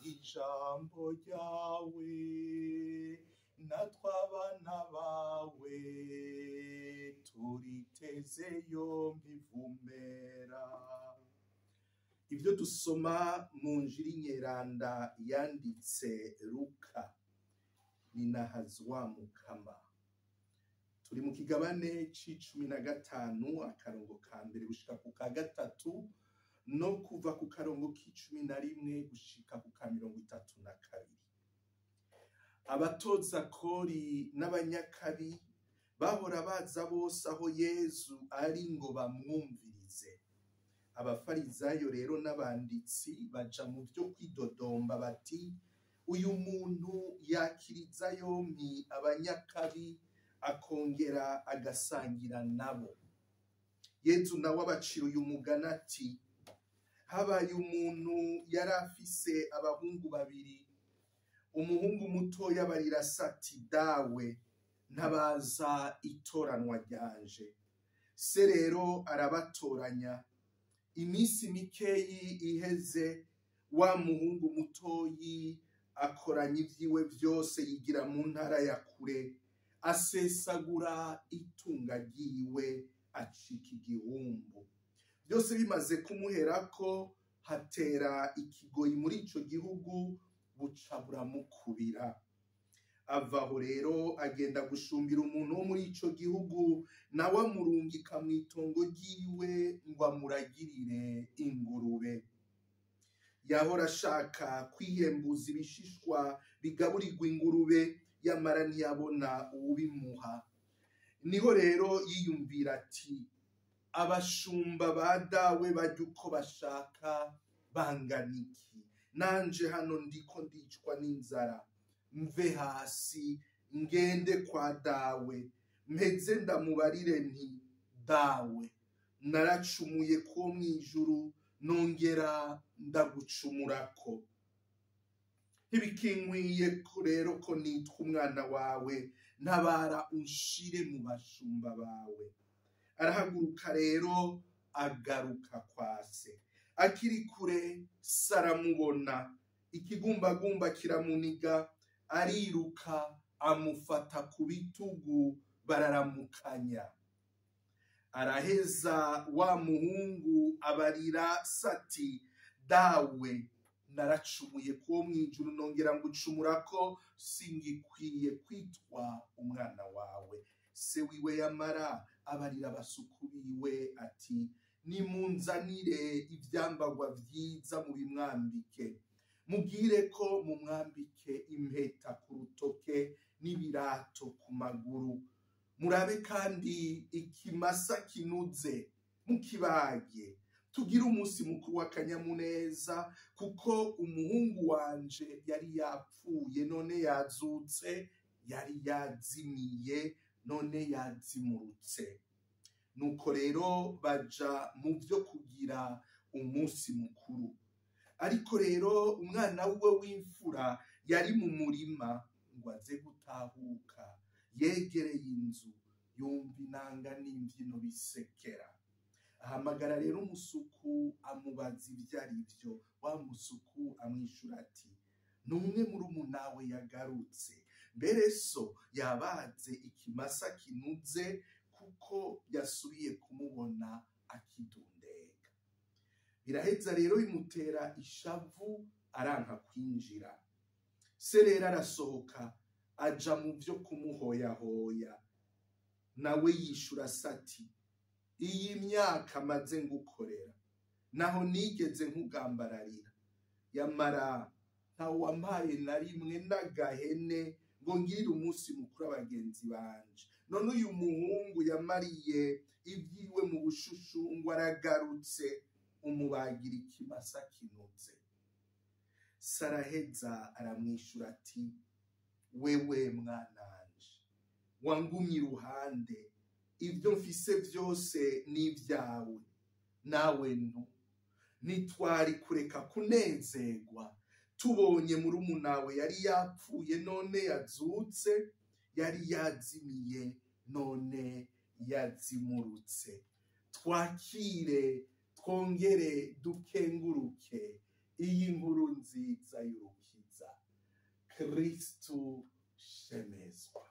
y'ijambo ryawe, natwe abana bawe turiteze yombi ivumera. Ibyo dusoma mu Njiri nyeranda yanditse Luka ninahazwa Mukama. Turi mu kigabane c'15 akarongo ka mbere gushika ku ka gatatu no kuva ku karongo k'11 gushika ku ka 32. Abatoza kori n'abanyakabi bahora baza bose aho Yesu ari ngo bamwumvirize. Abafarizayo rero n'abanditsi baja mu byo kwidodomba bati, uyu muntu yakiriza yompi abanyakabi akongera agasangira nabo. Yesu nawe abacira uyu mugani ati, habaye umuntu yari afise abahungu babiri. Umuhungu mutoya barira sati, dawe ntabaza itoranwa ryanje. Se rero arabatoranya. Iminsi mikeyi iheze, wa muhungu mutoyi akoranya ivyiwe vyose yigira mu ntara ya kure, asesagura itunga ryiwe acika igihumbu. Byose bimaze kumuherako, hatera ikigoyi muri ico gihugu, buca buramukubira. Avaho rero agenda gushumbira umuntu wo muri ico gihugu, nawe amurungika mw'itongo ryiwe ngo amuragirire ingurube. Yahora ashaka kwihembuza ibishishwa bigaburirwa ingurube, yamara ntiyabona uwubimuha. Niho rero yiyumvira ati, abashumba ba dawe barya uko bashaka bangana iki? Nanje hano ndiko ndicwa n'inzara. Mve hasi ngende kwa dawe, mpeze ndamubarire nti, dawe naracumuye ko mw'ijuru, nongera ndagucumurako. Ntibikinkwiye rero ko nitwa umwana wawe, ntabara unshire mu bashumba bawe. Arahaguruka rero agaruka kwa se. Akiri kure saramubona, ikigumbagumba kiramuniga, ariruka amufata ku bitugu, bararamukanya. Araheza wa muhungu abarira sati, dawe naracumuye ko mw'ijuru, nongera ngucumurako, singikwiye kwitwa umwana wawe. Se wiwe yamara abarira abasuku biwe ati, nimunzanire ivyambagwa vyiza mubimwambike, mubwire ko mumwambike impeta ku rutoke n'ibirato ku maguru. Murabe kandi ikimasa kinuze mukibage, tugire umunsi mukuru w'akanyamuneza, kuko umuhungu wanje yari yapfuye none yazutse, yari yazimiye none yazimurutse. Nuko rero baja mu byo kugira umunsi mukuru. Ariko rero umwana we w'imfura yari mu murima ngo aze gutahuka. Yegereye inzu, yumva inanga n'imbyino bisekera. Ahamagara rero umusuku amubaza ibyo ari byo. Wa musuku amwishura ati, numwe murumunawe yagarutse. Mbere so yabaze ikimasa kinuze, kuko yasubiye kumubona akidundega. Biraheza rero bimutera ishavu, aranka kwinjira. Se rero arasohoka aja mu byo kumuhoyahoya. Nawe yishura sati, iyi myaka maze ngukorera, naho nigeze nkugambararira. Yamara ntawampaye na rimwe n'agahene ngo ngirire umunsi mukuru abagenzi banje. None uyu muhungu yamariye ibyiwe mu bushushungwa, aragarutse, umubagira ikimasa kinuze. Saraheza aramwishura ati, wewe mwananje, wangumye iruhande, ibyo mfise byose ni ibyawe. Nawe ntitwari kureka kunezerwa tubonye murumunawe yari yapfuye none yazutse, yari yazimiye none yazimurutse. Twakire twongere dukenguruke iyi nkuru nziza y'urukiza. Kristu shemezwa.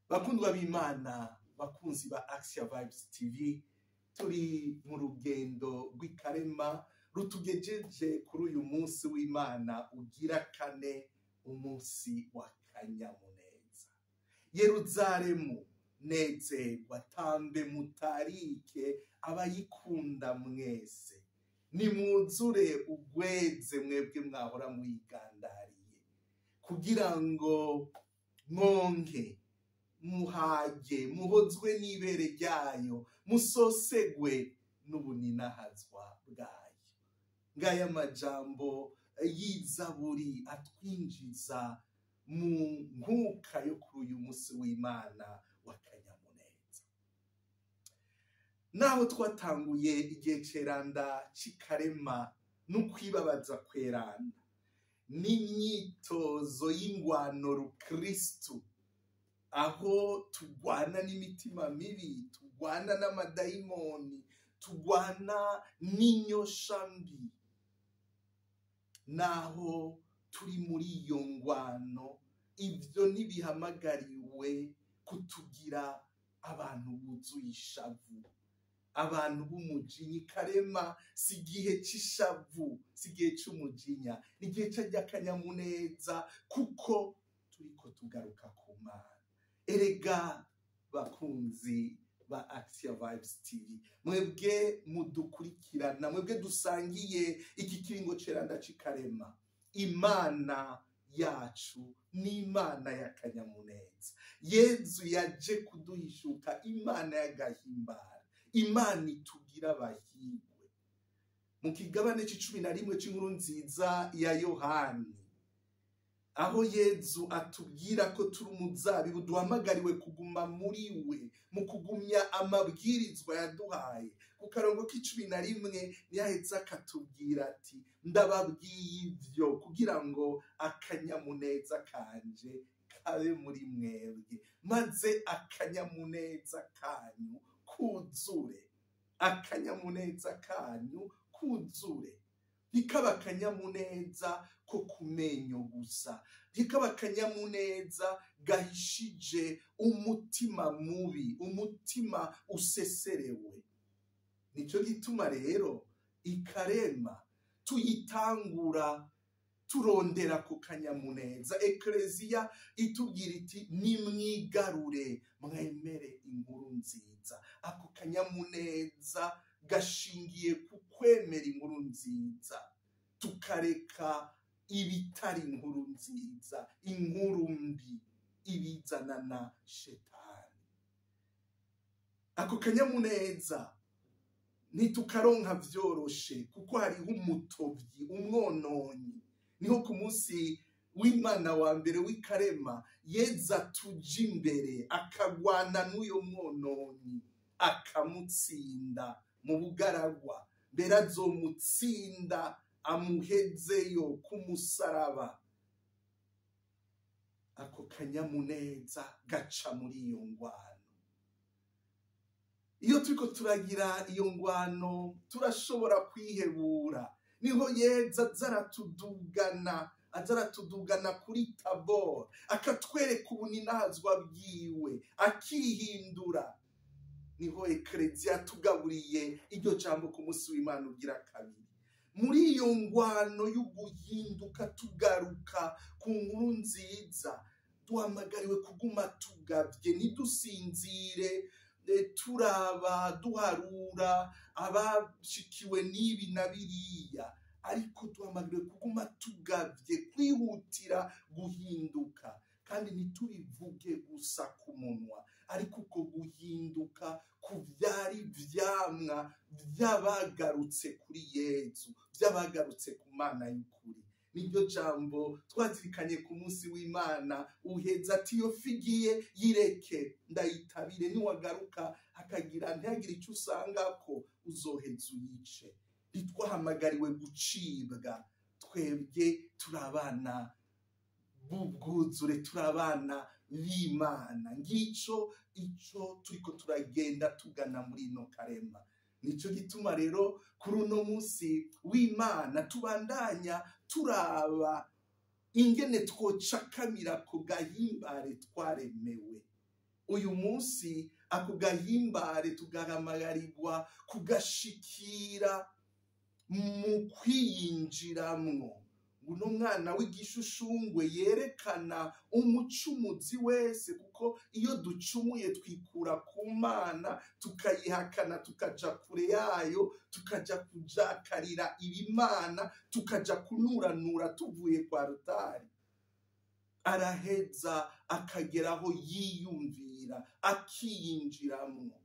Bakundwa b'Imana, bakunzi ba Action Vibes TV, turi mu rugendo rw'ikarema rutugejeje kuri uyu munsi w'Imana ugira kane, umunsi wa kanyamuneza. Yeruzalemu nezerwa, tambe mutarike abayikunda mwese, nimwuzure ugweze mwebwe mwahora mwigandariye, kugira ngo mwonke muhage, muhozwe n'ibere ryayo, musosegwe n'ubuninahazwa bwayo. Ngaya majambo y'Izaburi atwinjiza mu nkuka yo kuri uyu munsi w'Imana wa kanyamuneza. Naho twatanguye igihe ceranda c'ikarema n'ukwibabaza kweranda, n'imyitozo y'ingwano rukristu, aho tugwana n'imitima mibi, tugwana n'amadayimoni, tugwana n'inyosha mbi. Naho turi muri iyo ngwano, ivyo ntibihamagariwe kutugira abantu buzuye ishavu, abantu b'umujinya. Ikarema si igihe c'ishavu, si igihe c'umujinya, ni igihe c'akanyamuneza, kuko turiko tugaruka ku Mana. Erega bakunzi ba Action Vibes TV, mwebwe mudukurikirana, mwebwe dusangiye iki kiringo ceranda c'ikarema, Imana yacu ni Imana y'akanyamuneza. Yezu yaje kuduhishuka Imana y'agahimbara, Imana itugira abahigwe. Mu kigabane c'11 c'inkuru nziza ya Yohani, aho Yezu atubwira ko turi umuzabibu, duhamagariwe kuguma muri we, mu kugumya amabwirizwa yaduhaye. Ku karongo k'11 yahetse akatubwira ati, ndababwiye ivyo kugira ngo akanyamuneza kanje kabe muri mwebwe, maze akanyamuneza kanyu kuzure. Akanyamuneza kanyu kuzure. Ntikaba akanyamuneza ko kumenyo gusa, ntikaba akanyamuneza gahishije umutima mubi, umutima useserewe. Nico gituma rero ikarema tuyitangura turondera ku kanyamuneza. Ekleziya itubwira iti, nimwigarure mwemere inkuru nziza. Ako kanyamuneza gashingiye ku kwemera inkuru nziza, tukareka ibitari inkuru nziza, inkuru mbi ibizana na shetani. Ako kanyamuneza ntitukaronka vyoroshe, kuko hariho umutovyi, umwononyi. Niho ku munsi w'Imana wa mbere w'ikarema, Yezu atuja imbere akagwana n'uyo mwononyi, akamutsinda mu bugaragwa, mbere azomutsinda amuhezeyo ku musaraba. Ako kanyamuneza gaca muri iyo ngwano. Iyo turiko turagira iyo ngwano, turashobora kwihebura. Niho Yezu azaratudugana kuri Tabor, akatwereka ubuninahazwa bwiwe, akihindura. Niho Ekleziya tugaburiye iryo jambo ku munsi w'Imana ugira kabiri. Muri iyo ngwano y'uguhinduka tugaruka ku nkuru nziza, duhamagariwe kuguma tugavye, ntidusinzire turaba duharura abashikiwe n'ibi na biriya, ariko duhamagariwe kuguma tugavye, kwihutira guhinduka. Kandi ntitubivuge gusa ku munwa, ariko uko guhinduka kuvyari vyamwa vy'abagarutse kuri Yezu, vy'abagarutse ku Mana y'ukuri. Niryo jambo twazirikanye ku munsi w'Imana uheza ati, iyo figiye yireke ndayitabire, niwagaruka akagira ntihagire icyo usangako uzoheza uyice. Ntitwahamagariwe gucibwa, twebwe turabana b'ubwuzure, turabana b'Imana. Ngico ico turiko turagenda tugana muri ino karema. nico gituma rero kuri uno munsi w'Imana tubandanya turaba ingene twocakamira ku gahimbare twaremewe. Uyu munsi ako gahimbare tugahamagarirwa kugashikira mu kwiyinjiramwo. Uno mwana w'igishushushungwe yerekana umucumuzi wese, kuko iyo ducumuye twikura ku Mana tukayihakana, tukaja kure yayo, tukaja kujakarira ibimana, tukaja kunuranura tuvuye kwa rutari. Araheza akageraho yiyumvira, akiyinjiramwo,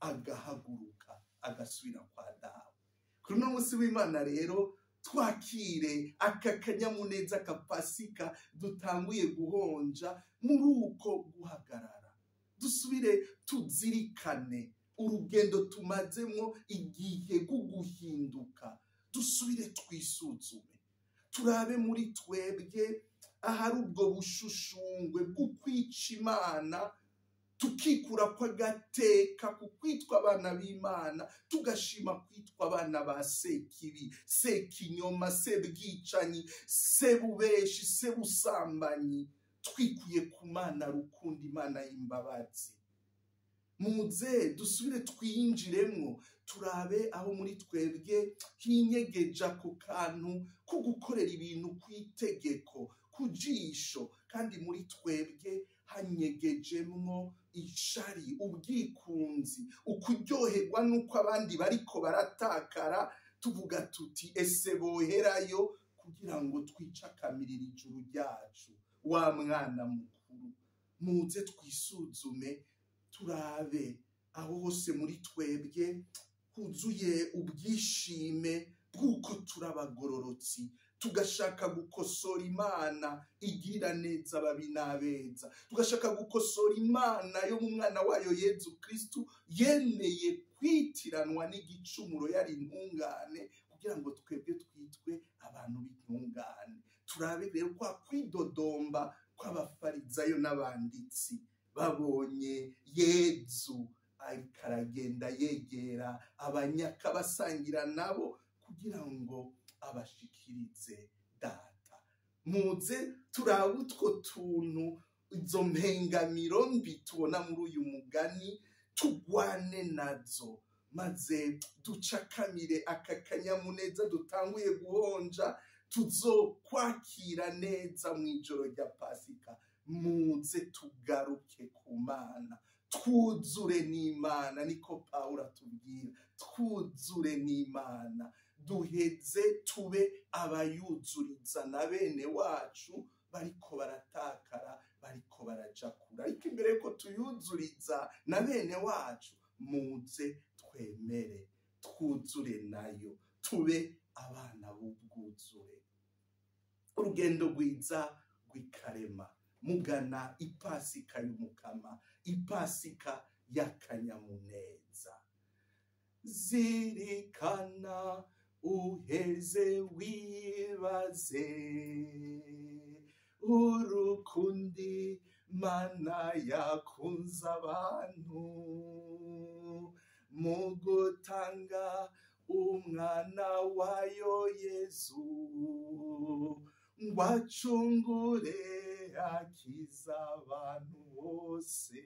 agahaguruka agasubira kwa dawe. Kuri uno munsi w'Imana rero twakire aka kanyamuneza ka Pasika dutanguye guhonja muri uko guhagarara. Dusubire tuzirikane urugendo tumazemwo igihe guguhinduka. Dusubire twisuzume, turabe muri twebwe ahari ubwo bushushungwe bwo kwica Imana, tukikura kwa gateka ku kwitwa abana b'Imana, tugashima kwitwa abana ba sekibi, sekinyoma, sebwicanyi, sebubeshi, sebusambanyi, twikuye ku Mana rukundo, Imana y'imbabazi. Muze dusubire twinjiremwo, turabe aho muri twebwe hinyegeja ku kantu ko gukorera ibintu kw'itegeko, kujisho, kandi muri twebwe hanyegejemwo ishari, ubwikunzi, ukuryoherwa nuko abandi bariko baratakara, tuvuga tuti ese boherayo kugira ngo twicakamirire ijuru ryacu. Wa mwana mukuru, muze twisuzume, turabe aho hose muri twebwe huzuye ubwishime bw'uko turabagororotsi, tugashaka gukosora Imana igirira neza ababi n'abeza, tugashaka gukosora Imana yo mu mwana wayo Yezu Kristu yemeye kwitiranwa n'igicumuro, yari intungane, kugira ngo twebwe twitwe abantu b'intungane. Turabe rero kwa kwidodomba kw'abafarizayo n'abanditsi, babonye Yezu ariko aragenda yegera abanyaka basangira nabo kugira ngo abashikirize data. Muze turabe utwo tuntu, izo mpengamiro mbi tubona muri uyu mugani, tugwane nazo, maze ducakamire aka kanyamuneza dutanguye guhonja, tuzokwakira neza mu ijoro rya Pasika. Muze tugaruke ku Mana, twuzure n'Imana, niko Pawulo atubwira, twuzure n'Imana, duheze tube abayuzuriza na bene wacu bariko baratakara, bariko baraja kure. Ariko imbere yuko tuyuzuriza na bene wacu, muze twemere twuzure nayo, tube abana b'ubwuzure. Urugendo rwiza rw'ikarema mugana ipasika y'umukama, ipasika y'akanyamuneza. Zirikana uheze wibaze urukundi Mana yakunze abantu mu gutanga umwana wayo Yezu ngo acungure akiza abantu bose.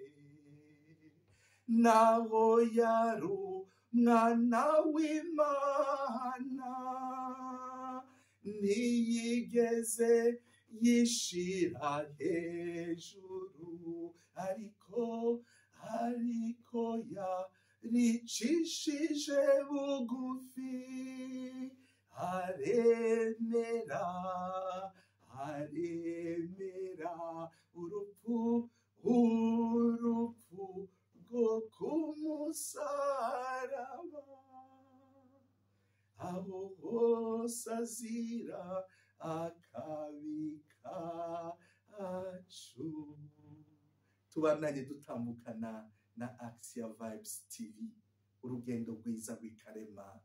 Naho yaru mwana w'Imana ntiyigeze yishira hejuru, ariko yaricishije bugufi, aremera urupfu rwo kumusaraba, aho hose azira akabi kacu. Tubandanye dutambukana na Axia Vibes TV, urugendo rwiza rw'ikarema.